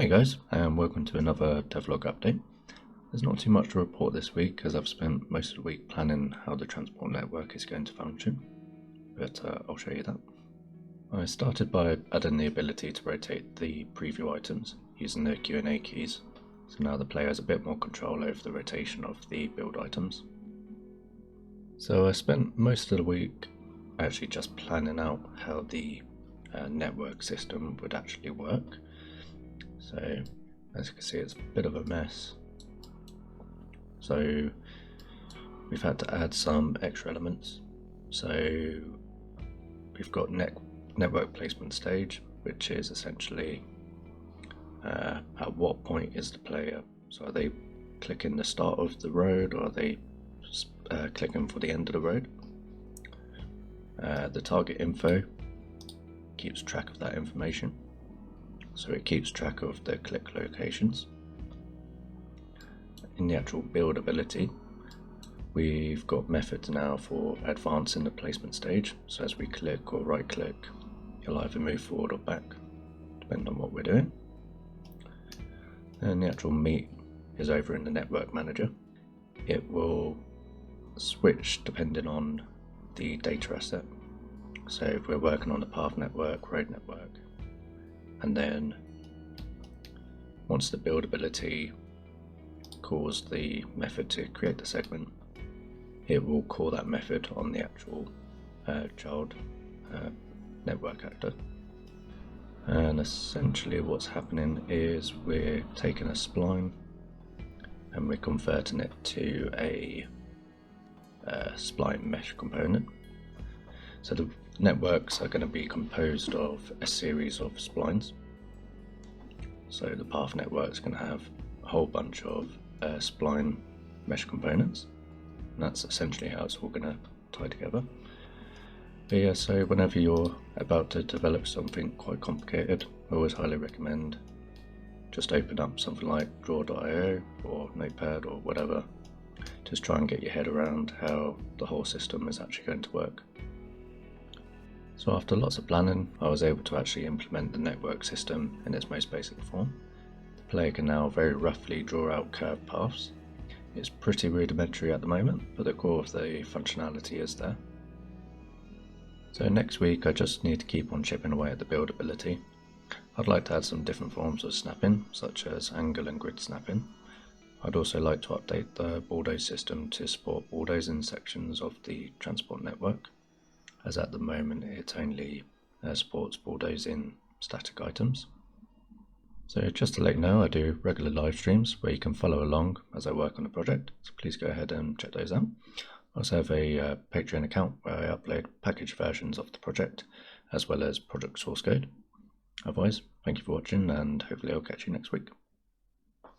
Hey guys, and welcome to another Devlog update. There's not too much to report this week as I've spent most of the week planning how the transport network is going to function, but I'll show you that. I started by adding the ability to rotate the preview items using the Q&A keys, so now the player has a bit more control over the rotation of the build items. So I spent most of the week actually just planning out how the network system would actually work. So as you can see, it's a bit of a mess. So we've had to add some extra elements. So we've got network placement stage, which is essentially at what point is the player. So are they clicking the start of the road, or are they clicking for the end of the road? The target info keeps track of that information. So it keeps track of the click locations. In the actual build ability, we've got methods now for advancing the placement stage. So as we click or right click, you'll either move forward or back, depending on what we're doing. And the actual meat is over in the network manager. It will switch depending on the data asset. So if we're working on the path network, road network, and then once the build ability calls the method to create the segment, it will call that method on the actual child network actor. And essentially what's happening is we're taking a spline and we're converting it to a spline mesh component. So the networks are going to be composed of a series of splines. So the path network is going to have a whole bunch of spline mesh components, and that's essentially how it's all going to tie together. But yeah, so whenever you're about to develop something quite complicated, I always highly recommend just open up something like draw.io or Notepad or whatever. Just try and get your head around how the whole system is actually going to work. So after lots of planning, I was able to actually implement the network system in its most basic form. The player can now very roughly draw out curved paths. It's pretty rudimentary at the moment, but the core of the functionality is there. So next week I just need to keep on chipping away at the build ability. I'd like to add some different forms of snapping, such as angle and grid snapping. I'd also like to update the bulldoze system to support bulldozing sections of the transport network, as at the moment it only supports bulldozing static items. So just to let you know, I do regular live streams where you can follow along as I work on the project, so please go ahead and check those out. I also have a Patreon account where I upload packaged versions of the project as well as project source code. Otherwise, thank you for watching and hopefully I'll catch you next week.